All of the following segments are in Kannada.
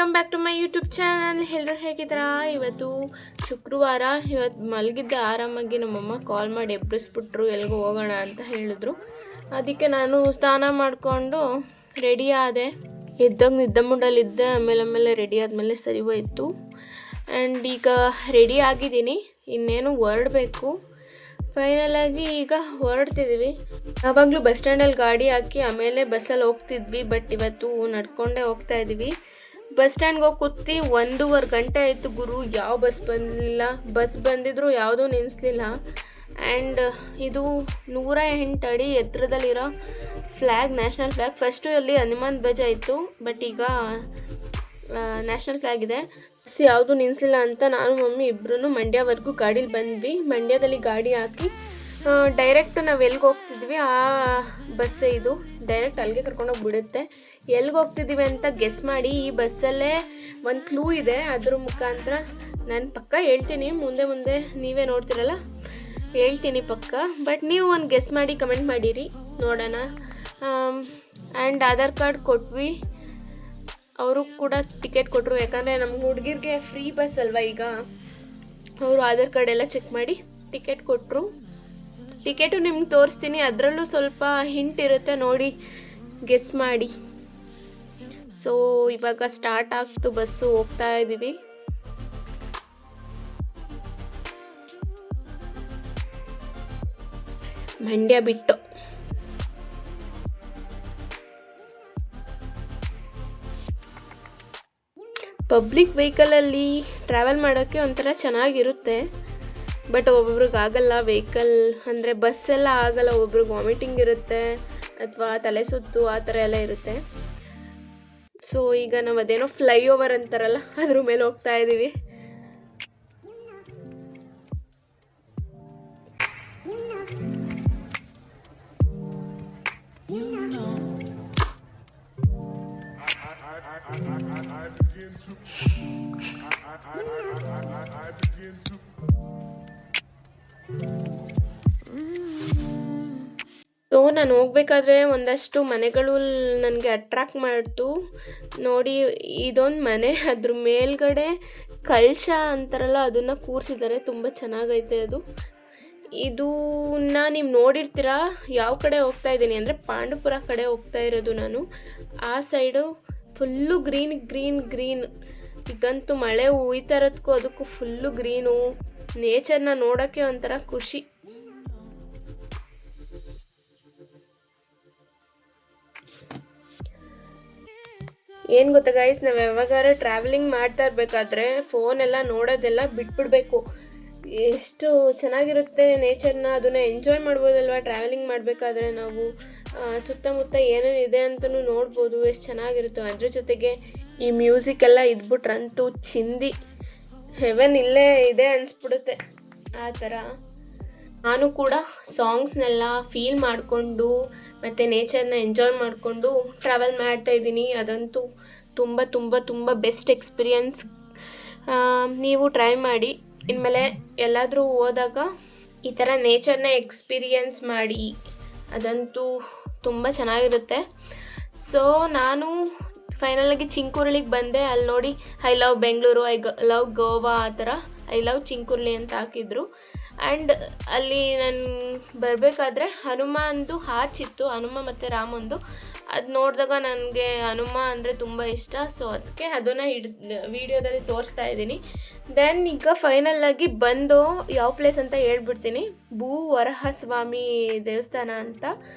Welcome back to my YouTube channel. ಎಲ್ಲರೂ ಹೇಗಿದ್ದೀರಾ? ಇವತ್ತು ಶುಕ್ರವಾರ. ಇವತ್ತು ಮಲಗಿದ್ದೆ ಆರಾಮಾಗಿ. ನಮ್ಮಮ್ಮ ಕಾಲ್ ಮಾಡಿ ಎಬ್ಬರಿಸ್ಬಿಟ್ರು, ಎಲ್ಲಿಗೂ ಹೋಗೋಣ ಅಂತ ಹೇಳಿದ್ರು. ಅದಕ್ಕೆ ನಾನು ಸ್ನಾನ ಮಾಡಿಕೊಂಡು ರೆಡಿ ಆದೆ. ಎದ್ದಾಗ ನಿದ್ದೆ ಮೂಡಲ್ಲಿದ್ದೆ. ಆಮೇಲೆ ರೆಡಿ ಆದಮೇಲೆ ಸರಿ ಹೋಯಿತು. ಆ್ಯಂಡ್ ಈಗ ರೆಡಿ ಆಗಿದ್ದೀನಿ, ಇನ್ನೇನು ಹೊರಡಬೇಕು. ಫೈನಲಾಗಿ ಈಗ ಹೊರಡ್ತಿದ್ದೀವಿ. ಯಾವಾಗಲೂ ಬಸ್ ಸ್ಟ್ಯಾಂಡಲ್ಲಿ ಗಾಡಿ ಹಾಕಿ ಆಮೇಲೆ ಬಸ್ಸಲ್ಲಿ ಹೋಗ್ತಿದ್ವಿ, ಬಟ್ ಇವತ್ತು ನಡ್ಕೊಂಡೇ ಹೋಗ್ತಾ ಇದ್ದೀವಿ. ಬಸ್ ಸ್ಟ್ಯಾಂಡ್ಗೆ ಹೋಗಿ ಕೂತಿ 1.5 ಗಂಟೆ ಆಯಿತು ಗುರು. ಯಾವ ಬಸ್ ಬಂದಿಲ್ಲ. ಬಸ್ ಬಂದಿದ್ರು ಯಾವುದೂ ನಿಲ್ಲಿಸಲಿಲ್ಲ. ಆ್ಯಂಡ್ ಇದು 108 ಅಡಿ ಎತ್ತರದಲ್ಲಿರೋ ಫ್ಲ್ಯಾಗ್, ನ್ಯಾಷನಲ್ ಫ್ಲ್ಯಾಗ್. ಫಸ್ಟು ಅಲ್ಲಿ ಹನುಮಾನ್ ಧ್ವಜ ಇತ್ತು, ಬಟ್ ಈಗ ನ್ಯಾಷನಲ್ ಫ್ಲ್ಯಾಗ್ ಇದೆ. ಯಾವುದು ನಿಲ್ಲಿಸಲಿಲ್ಲ ಅಂತ ನಾನು ಮಮ್ಮಿ ಇಬ್ಬರೂ ಮಂಡ್ಯವರೆಗೂ ಗಾಡೀಲಿ ಬಂದ್ವಿ. ಮಂಡ್ಯದಲ್ಲಿ ಗಾಡಿ ಹಾಕಿ ಡೈರೆಕ್ಟ್ ನಾವು ಎಲ್ಲಿಗೆ ಹೋಗ್ತಿದ್ವಿ ಆ ಬಸ್ಸೇ ಇದು. ಡೈರೆಕ್ಟ್ ಅಲ್ಲಿಗೆ ಕರ್ಕೊಂಡೋಗಿ ಬಿಡುತ್ತೆ. ಎಲ್ಲಿಗೆ ಹೋಗ್ತಿದ್ದೀವಿ ಅಂತ ಗೆಸ್ ಮಾಡಿ. ಈ ಬಸ್ಸಲ್ಲೇ ಒಂದು ಕ್ಲೂ ಇದೆ, ಅದ್ರ ಮುಖಾಂತರ ನಾನು ಪಕ್ಕ ಹೇಳ್ತೀನಿ. ಮುಂದೆ ನೀವೇ ನೋಡ್ತಿರಲ್ಲ, ಹೇಳ್ತೀನಿ ಪಕ್ಕ. ಬಟ್ ನೀವು ಒಂದು ಗೆಸ್ ಮಾಡಿ ಕಮೆಂಟ್ ಮಾಡಿರಿ, ನೋಡೋಣ. ಆ್ಯಂಡ್ ಆಧಾರ್ ಕಾರ್ಡ್ ಕೊಟ್ವಿ, ಅವರು ಕೂಡ ಟಿಕೆಟ್ ಕೊಟ್ಟರು. ಯಾಕಂದರೆ ನಮ್ಮ ಹುಡುಗಿರಿಗೆ ಫ್ರೀ ಬಸ್ ಅಲ್ವಾ ಈಗ. ಅವರು ಆಧಾರ್ ಕಾರ್ಡ್ ಎಲ್ಲ ಚೆಕ್ ಮಾಡಿ ಟಿಕೆಟ್ ಕೊಟ್ಟರು. ಟಿಕೆಟು ನಿಮ್ಗೆ ತೋರಿಸ್ತೀನಿ, ಅದರಲ್ಲೂ ಸ್ವಲ್ಪ ಹಿಂಟ್ ಇರುತ್ತೆ, ನೋಡಿ ಗೆಸ್ ಮಾಡಿ. ಸೊ ಇವಾಗ ಸ್ಟಾರ್ಟ್ ಆಗ್ತು ಬಸ್ಸು, ಹೋಗ್ತಾ ಇದ್ದೀವಿ. ಮಂಡ್ಯ ಬಿಟ್ಟು ಪಬ್ಲಿಕ್ ವೆಹಿಕಲಲ್ಲಿ ಟ್ರಾವೆಲ್ ಮಾಡೋಕ್ಕೆ ಒಂಥರ ಚೆನ್ನಾಗಿರುತ್ತೆ. ಬಟ್ ಒಬ್ಬೊಬ್ರಿಗೆ ಆಗಲ್ಲ. ವೆಹಿಕಲ್ ಅಂದರೆ ಬಸ್ಸೆಲ್ಲ ಆಗಲ್ಲ. ಒಬ್ರಿಗೆ ವಾಮಿಟಿಂಗ್ ಇರುತ್ತೆ ಅಥವಾ ತಲೆ ಸುತ್ತು ಆ ಥರ ಎಲ್ಲ ಇರುತ್ತೆ. ಸೊ ಈಗ ನಾವು ಅದೇನೋ ಫ್ಲೈಓವರ್ ಅಂತಾರಲ್ಲ, ಅದ್ರ ಮೇಲೆ ಹೋಗ್ತಾ ಇದ್ದೀವಿ. ಸೊ ನಾನು ಹೋಗ್ಬೇಕಾದ್ರೆ ಒಂದಷ್ಟು ಮನೆಗಳು ನನಗೆ ಅಟ್ರಾಕ್ಟ್ ಮಾಡ್ತು. ನೋಡಿ, ಇದೊಂದು ಮನೆ, ಅದ್ರ ಮೇಲ್ಗಡೆ ಕಳಶ ಅಂತಾರಲ್ಲ ಅದನ್ನು ಕೂರಿಸಿದ್ದಾರೆ. ತುಂಬ ಚೆನ್ನಾಗೈತೆ ಅದು. ಇದನ್ನ ನೀವು ನೋಡಿರ್ತೀರ. ಯಾವ ಕಡೆ ಹೋಗ್ತಾ ಇದ್ದೀನಿ ಅಂದರೆ ಪಾಂಡುಪುರ ಕಡೆ ಹೋಗ್ತಾ ಇರೋದು ನಾನು. ಆ ಸೈಡು ಫುಲ್ಲು ಗ್ರೀನ್. ಈಗಂತೂ ಮಳೆ ಹುಯ್ತಾ ಇರೋದಕ್ಕೂ ಅದಕ್ಕೂ ಫುಲ್ಲು ಗ್ರೀನು. ನೇಚರ್ನ ನೋಡೋಕ್ಕೆ ಒಂಥರ ಖುಷಿ. ಏನು ಗೊತ್ತಾ ಗೈಸ್, ನಾವು ಯಾವಾಗಾರ ಟ್ರಾವೆಲಿಂಗ್ ಮಾಡ್ತಾ ಇರಬೇಕಾದ್ರೆ ಫೋನೆಲ್ಲ ನೋಡೋದೆಲ್ಲ ಬಿಟ್ಬಿಡ್ಬೇಕು. ಎಷ್ಟು ಚೆನ್ನಾಗಿರುತ್ತೆ ನೇಚರ್ನ, ಅದನ್ನು ಎಂಜಾಯ್ ಮಾಡ್ಬೋದಲ್ವ. ಟ್ರಾವೆಲಿಂಗ್ ಮಾಡಬೇಕಾದ್ರೆ ನಾವು ಸುತ್ತಮುತ್ತ ಏನೇನಿದೆ ಅಂತಲೂ ನೋಡ್ಬೋದು, ಎಷ್ಟು ಚೆನ್ನಾಗಿರುತ್ತೆ. ಅದ್ರ ಜೊತೆಗೆ ಈ ಮ್ಯೂಸಿಕ್ ಎಲ್ಲ ಇದ್ಬಿಟ್ರಂತೂ ಚಿಂದಿ, ಹೆವೆನ್ ಇಲ್ಲೇ ಇದೆ ಅನಿಸ್ಬಿಡುತ್ತೆ. ಆ ಥರ ನಾನು ಕೂಡ ಸಾಂಗ್ಸ್ನೆಲ್ಲ ಫೀಲ್ ಮಾಡಿಕೊಂಡು ಮತ್ತು ನೇಚರ್ನ ಎಂಜಾಯ್ ಮಾಡಿಕೊಂಡು ಟ್ರಾವೆಲ್ ಮಾಡ್ತಾಯಿದ್ದೀನಿ. ಅದಂತೂ ತುಂಬ ಬೆಸ್ಟ್ ಎಕ್ಸ್ಪೀರಿಯನ್ಸ್. ನೀವು ಟ್ರೈ ಮಾಡಿ. ಇನ್ಮೇಲೆ ಎಲ್ಲಾದರೂ ಹೋದಾಗ ಈ ಥರ ನೇಚರ್ನ ಎಕ್ಸ್ಪೀರಿಯನ್ಸ್ ಮಾಡಿ, ಅದಂತೂ ತುಂಬ ಚೆನ್ನಾಗಿರುತ್ತೆ. ಸೊ ನಾನು ಫೈನಲಾಗಿ ಚಿಂಕುರಳಿಗೆ ಬಂದೆ. ಅಲ್ಲಿ ನೋಡಿ I love Bengaluru, love Goa ಆ ಥರ ಐ ಲವ್ ಚಿಂಕುರ್ಳಿ ಅಂತ ಹಾಕಿದ್ರು. ಆ್ಯಂಡ್ ಅಲ್ಲಿ ನಾನು ಬರಬೇಕಾದ್ರೆ ಹನುಮಾನ್ದು ಹಾಚಿತ್ತು, ಹನುಮ ಮತ್ತು ರಾಮಂದು. ಅದು ನೋಡಿದಾಗ ನನಗೆ ಹನುಮ ಅಂದರೆ ತುಂಬ ಇಷ್ಟ. ಸೊ ಅದಕ್ಕೆ ಅದನ್ನು ವೀಡಿಯೋದಲ್ಲಿ ತೋರಿಸ್ತಾ ಇದ್ದೀನಿ. ದೆನ್ ಈಗ ಫೈನಲಾಗಿ ಬಂದು ಯಾವ ಪ್ಲೇಸ್ ಅಂತ ಹೇಳ್ಬಿಡ್ತೀನಿ. ಭೂವರಹಸ್ವಾಮಿ ದೇವಸ್ಥಾನ ಅಂತ.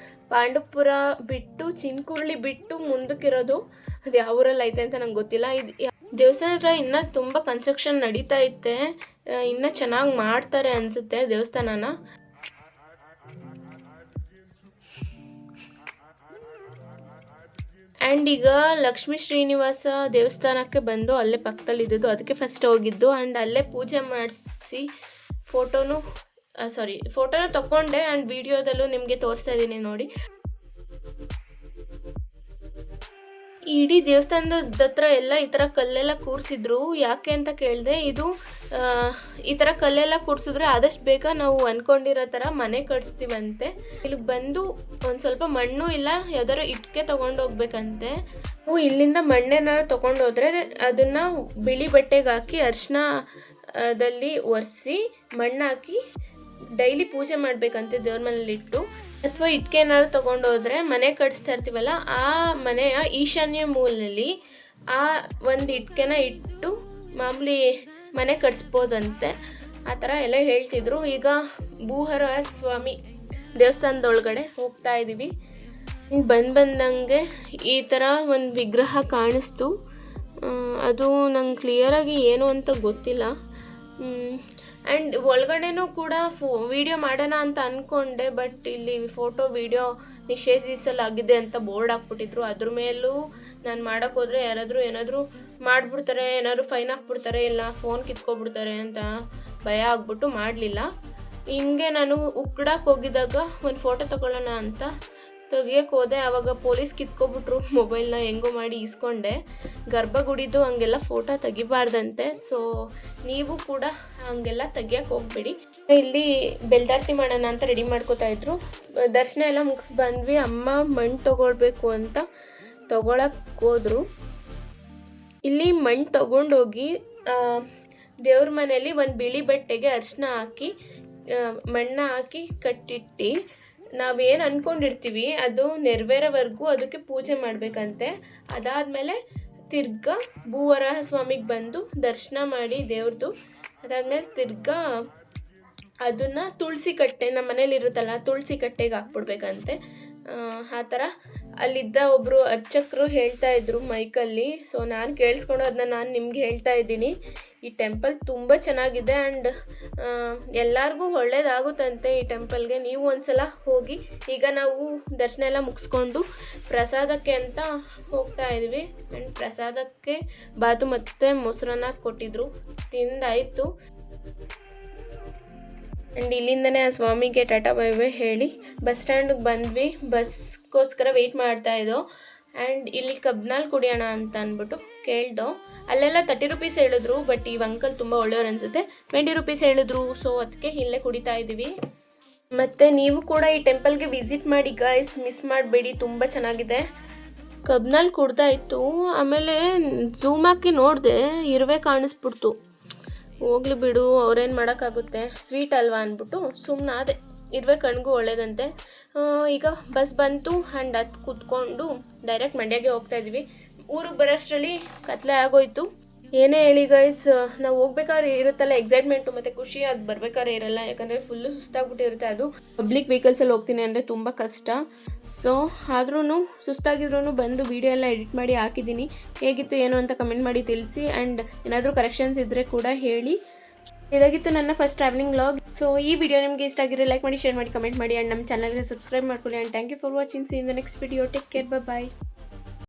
ಪಾಂಡುಪುರ ಬಿಟ್ಟು ಚಿಂಕುರ್ಳಿ ಬಿಟ್ಟು ಮುಂದಕ್ಕಿರೋದು. ಅದು ಯಾವ ಊರಲ್ಲಿ ಐತೆ ಅಂತ ನಂಗೆ ಗೊತ್ತಿಲ್ಲ. ಇದು ದೇವಸ್ಥಾನ ಹತ್ರ ಇನ್ನೂ ತುಂಬ ಕನ್ಸ್ಟ್ರಕ್ಷನ್ ನಡೀತಾ ಐತೆ. ಇನ್ನೂ ಚೆನ್ನಾಗಿ ಮಾಡ್ತಾರೆ ಅನಿಸುತ್ತೆ ದೇವಸ್ಥಾನನ. ಆ್ಯಂಡ್ ಈಗ ಲಕ್ಷ್ಮೀ ಶ್ರೀನಿವಾಸ ದೇವಸ್ಥಾನಕ್ಕೆ ಬಂದು ಅಲ್ಲೇ ಪಕ್ಕದಲ್ಲಿ ಇದ್ದಿದ್ದು, ಅದಕ್ಕೆ ಫಸ್ಟ್ ಹೋಗಿದ್ದು. ಆ್ಯಂಡ್ ಅಲ್ಲೇ ಪೂಜೆ ಮಾಡಿಸಿ ಫೋಟೋನು ತಗೊಂಡೆ. ಆ್ಯಂಡ್ ವಿಡಿಯೋದಲ್ಲೂ ನಿಮಗೆ ತೋರಿಸ್ತಾ ಇದ್ದೀನಿ ನೋಡಿ. ಇಡೀ ದೇವಸ್ಥಾನದ ಹತ್ರ ಎಲ್ಲ ಈ ಥರ ಕಲ್ಲೆಲ್ಲ ಕೂರಿಸಿದ್ರು. ಯಾಕೆ ಅಂತ ಕೇಳಿದೆ. ಇದು ಈ ಥರ ಕಲ್ಲೆಲ್ಲ ಕೂರಿಸಿದ್ರೆ ಆದಷ್ಟು ಬೇಗ ನಾವು ಅಂದ್ಕೊಂಡಿರೋ ಥರ ಮನೆ ಕಟ್ಸ್ತೀವಂತೆ. ಇಲ್ಲಿಗೆ ಬಂದು ಒಂದು ಸ್ವಲ್ಪ ಮಣ್ಣು ಇಲ್ಲ ಯಾವ್ದಾದ್ರು ಇಟ್ಟಿಗೆ ತೊಗೊಂಡೋಗ್ಬೇಕಂತೆ. ನೀವು ಇಲ್ಲಿಂದ ಮಣ್ಣೇನಾರು ತೊಗೊಂಡೋದ್ರೆ ಅದನ್ನು ಬಿಳಿ ಬಟ್ಟೆಗೆ ಹಾಕಿ ಅರಿಶಿಣದಲ್ಲಿ ಒರೆಸಿ ಮಣ್ಣು ಹಾಕಿ ಡೈಲಿ ಪೂಜೆ ಮಾಡಬೇಕಂತೆ ದೇವ್ರ ಮನೇಲಿಟ್ಟು. ಅಥವಾ ಇಟ್ಕೆ ಏನಾದ್ರು ತೊಗೊಂಡೋದ್ರೆ ಮನೆ ಕಟ್ಸ್ತಾ ಇರ್ತೀವಲ್ಲ ಆ ಮನೆಯ ಈಶಾನ್ಯ ಮೂಲೆಯಲ್ಲಿ ಆ ಒಂದು ಇಟ್ಕೆನ ಇಟ್ಟು ಮಾಮೂಲಿ ಮನೆ ಕಟ್ಸ್ಬೋದಂತೆ. ಆ ಥರ ಎಲ್ಲ ಹೇಳ್ತಿದ್ರು. ಈಗ ಭೂಹರ ಸ್ವಾಮಿ ದೇವಸ್ಥಾನದೊಳಗಡೆ ಹೋಗ್ತಾ ಇದ್ದೀವಿ. ಬಂದಂಗೆ ಈ ಥರ ಒಂದು ವಿಗ್ರಹ ಕಾಣಿಸ್ತು. ಅದು ನಂಗೆ ಕ್ಲಿಯರಾಗಿ ಏನು ಅಂತ ಗೊತ್ತಿಲ್ಲ. ಆ್ಯಂಡ್ ಒಳಗಡೆನೂ ಕೂಡ ವೀಡಿಯೋ ಮಾಡೋಣ ಅಂತ ಅಂದ್ಕೊಂಡೆ, ಬಟ್ ಇಲ್ಲಿ ಫೋಟೋ ವೀಡಿಯೋ ನಿಷೇಧಿಸಲಾಗಿದೆ ಅಂತ ಬೋರ್ಡ್ ಹಾಕ್ಬಿಟ್ಟಿದ್ರು. ಅದ್ರ ಮೇಲೂ ನಾನು ಮಾಡೋಕ್ಕೆ ಹೋದರೆ ಯಾರಾದರೂ ಏನಾದರೂ ಮಾಡಿಬಿಡ್ತಾರೆ, ಏನಾದರೂ ಫೈನ್ ಹಾಕ್ಬಿಡ್ತಾರೆ, ಇಲ್ಲ ಫೋನ್ ಕಿತ್ಕೊಬಿಡ್ತಾರೆ ಅಂತ ಭಯ ಆಗ್ಬಿಟ್ಟು ಮಾಡಲಿಲ್ಲ. ಹಿಂಗೆ ನಾನು ಉಕ್ಕಡಕ್ಕೆ ಹೋಗಿದ್ದಾಗ ಒಂದು ಫೋಟೋ ತಗೊಳ್ಳೋಣ ಅಂತ ತೆಗಿಯೋಕ್ಕೆ ಹೋದೆ. ಆವಾಗ ಪೊಲೀಸ್ ಕಿತ್ಕೊಬಿಟ್ರು ಮೊಬೈಲ್ನ. ಹೆಂಗೋ ಮಾಡಿ ಇಸ್ಕೊಂಡೆ. ಗರ್ಭಗುಡಿದು ಹಂಗೆಲ್ಲ ಫೋಟೋ ತೆಗಿಬಾರ್ದಂತೆ. ಸೊ ನೀವು ಕೂಡ ಹಂಗೆಲ್ಲ ತೆಗಿಯೋಕ್ಕೆ ಹೋಗ್ಬೇಡಿ. ಇಲ್ಲಿ ಬೆಲ್ದಾರ್ತಿ ಮಾಡೋಣ ಅಂತ ರೆಡಿ ಮಾಡ್ಕೋತಾ ಇದ್ರು. ದರ್ಶನ ಎಲ್ಲ ಮುಗಿಸಿ ಬಂದ್ವಿ. ಅಮ್ಮ ಮಣ್ಣು ತೊಗೊಳ್ಬೇಕು ಅಂತ ತೊಗೊಳಕ್ಕೆ ಹೋದರು. ಇಲ್ಲಿ ಮಣ್ಣು ತೊಗೊಂಡೋಗಿ ದೇವ್ರ ಮನೆಯಲ್ಲಿ ಒಂದು ಬಿಳಿ ಬಟ್ಟೆಗೆ ಅರಿಶಿನ ಹಾಕಿ ಮಣ್ಣು ಹಾಕಿ ಕಟ್ಟಿಟ್ಟು ನಾವೇನು ಅಂದ್ಕೊಂಡಿರ್ತೀವಿ ಅದು ನೆರವೇರೋವರೆಗೂ ಅದಕ್ಕೆ ಪೂಜೆ ಮಾಡಬೇಕಂತೆ. ಅದಾದಮೇಲೆ ತಿರ್ಗಾ ಭೂವರಾಹ ಸ್ವಾಮಿಗೆ ಬಂದು ದರ್ಶನ ಮಾಡಿ ದೇವ್ರದ್ದು ಅದಾದಮೇಲೆ ತಿರ್ಗಾ ಅದನ್ನು ತುಳಸಿ ಕಟ್ಟೆ ನಮ್ಮ ಮನೇಲಿರುತ್ತಲ್ಲ ತುಳಸಿ ಕಟ್ಟೆಗೆ ಹಾಕ್ಬಿಡ್ಬೇಕಂತೆ. ಆ ಥರ ಅಲ್ಲಿದ್ದ ಒಬ್ಬರು ಅರ್ಚಕರು ಹೇಳ್ತಾ ಇದ್ರು ಮೈಕಲ್ಲಿ. ಸೊ ನಾನು ಕೇಳಿಸ್ಕೊಂಡು ಅದನ್ನ ನಾನು ನಿಮ್ಗೆ ಹೇಳ್ತಾ ಇದ್ದೀನಿ. ಈ ಟೆಂಪಲ್ ತುಂಬ ಚೆನ್ನಾಗಿದೆ ಆ್ಯಂಡ್ ಎಲ್ಲರಿಗೂ ಒಳ್ಳೇದಾಗುತ್ತಂತೆ ಈ ಟೆಂಪಲ್ಗೆ. ನೀವು ಒಂದ್ಸಲ ಹೋಗಿ. ಈಗ ನಾವು ದರ್ಶನ ಎಲ್ಲ ಮುಗಿಸ್ಕೊಂಡು ಪ್ರಸಾದಕ್ಕೆ ಅಂತ ಹೋಗ್ತಾ ಇದ್ವಿ. ಆ್ಯಂಡ್ ಪ್ರಸಾದಕ್ಕೆ ಬಾತು ಮತ್ತು ಮೊಸರನ್ನ ಕೊಟ್ಟಿದ್ರು. ತಿಂದಾಯಿತು. ಆ್ಯಂಡ್ ಇಲ್ಲಿಂದನೇ ಆ ಸ್ವಾಮಿಗೆ ಟಾಟಾ ಬೈ ಬೈ ಹೇಳಿ ಬಸ್ ಸ್ಟ್ಯಾಂಡಿಗೆ ಬಂದ್ವಿ. ಬಸ್ಗೋಸ್ಕರ ವೆಯ್ಟ್ ಮಾಡ್ತಾಯಿದ್ದೋ. ಆ್ಯಂಡ್ ಇಲ್ಲಿ ಕಬ್ನಲ್ಲಿ ಕುಡಿಯೋಣ ಅಂತ ಅಂದ್ಬಿಟ್ಟು ಕೇಳ್ದೋ. ಅಲ್ಲೆಲ್ಲ 30 ರೂಪೀಸ್ ಹೇಳಿದ್ರು, ಬಟ್ ಈ ಅಂಕಲ್ ತುಂಬ ಒಳ್ಳೆಯವ್ರು ಅನಿಸುತ್ತೆ. 20 ರೂಪೀಸ್ ಹೇಳಿದ್ರು. ಸೊ ಅದಕ್ಕೆ ಇಲ್ಲೇ ಕುಡಿತಾ ಇದ್ದೀವಿ. ಮತ್ತು ನೀವು ಕೂಡ ಈ ಟೆಂಪಲ್ಗೆ ವಿಸಿಟ್ ಮಾಡಿ ಗೈಸ್, ಮಿಸ್ ಮಾಡಬೇಡಿ, ತುಂಬ ಚೆನ್ನಾಗಿದೆ. ಕಬ್ನಲ್ಲಿ ಕುಡ್ದಾಯಿತು. ಆಮೇಲೆ ಝೂಮ್ ಹಾಕಿ ನೋಡಿದೆ, ಇರುವೆ ಕಾಣಿಸ್ಬಿಡ್ತು. ಹೋಗ್ಲಿ ಬಿಡು, ಅವ್ರೇನು ಮಾಡೋಕ್ಕಾಗುತ್ತೆ, ಸ್ವೀಟ್ ಅಲ್ವಾ ಅಂದ್ಬಿಟ್ಟು ಸುಮ್ಮನೆ ಅದೇ. ಇರುವೆ ಕಣ್ಗೂ ಒಳ್ಳೇದಂತೆ. ಈಗ ಬಸ್ ಬಂತು ಆ್ಯಂಡ್ ಅದು ಕೂತ್ಕೊಂಡು ಡೈರೆಕ್ಟ್ ಮಂಡ್ಯಗೆ ಹೋಗ್ತಾ ಇದ್ವಿ. ಊರಿಗೆ ಬರೋಷ್ಟರಲ್ಲಿ ಕತ್ಲೆ ಆಗೋಯ್ತು. ಏನೇ ಹೇಳಿ ಗೈಸ್, ನಾವು ಹೋಗ್ಬೇಕಾದ್ರೆ ಇರುತ್ತಲ್ಲ ಎಕ್ಸೈಟ್ಮೆಂಟು ಮತ್ತು ಖುಷಿ, ಅದು ಬರ್ಬೇಕಾದ್ರೆ ಇರಲ್ಲ. ಯಾಕಂದರೆ ಫುಲ್ಲು ಸುಸ್ತಾಗ್ಬಿಟ್ಟಿರುತ್ತೆ. ಅದು ಪಬ್ಲಿಕ್ ವೆಹಿಕಲ್ಸಲ್ಲಿ ಹೋಗ್ತೀನಿ ಅಂದರೆ ತುಂಬ ಕಷ್ಟ. ಸೊ ಆದ್ರೂ ಸುಸ್ತಾಗಿದ್ರೂ ಬಂದು ವೀಡಿಯೋ ಎಲ್ಲ ಎಡಿಟ್ ಮಾಡಿ ಹಾಕಿದ್ದೀನಿ. ಹೇಗಿತ್ತು ಏನು ಅಂತ ಕಮೆಂಟ್ ಮಾಡಿ ತಿಳಿಸಿ. ಆ್ಯಂಡ್ ಏನಾದರೂ ಕರೆಕ್ಷನ್ಸ್ ಇದ್ದರೆ ಕೂಡ ಹೇಳಿ. ಇದಾಗಿತ್ತು ನನ್ನ ಫಸ್ಟ್ ಟ್ರಾವೆಲಿಂಗ್ ವ್ಲಾಗ್. ಸೊ ಈ ವಿಡಿಯೋ ನಿಮಗೆ ಇಷ್ಟ ಆಗಿದ್ರೆ ಲೈಕ್ ಮಾಡಿ, ಶೇರ್ ಮಾಡಿ, ಕಮೆಂಟ್ ಮಾಡಿ. ಆ್ಯಂಡ್ ನಮ್ಮ ಚಾನಲ್ಗೆ ಸಬ್ಸ್ಕ್ರೈಬ್ ಮಾಡ್ಕೊಳ್ಳಿ. And thank you for watching. See in the next video. Take care. Bye.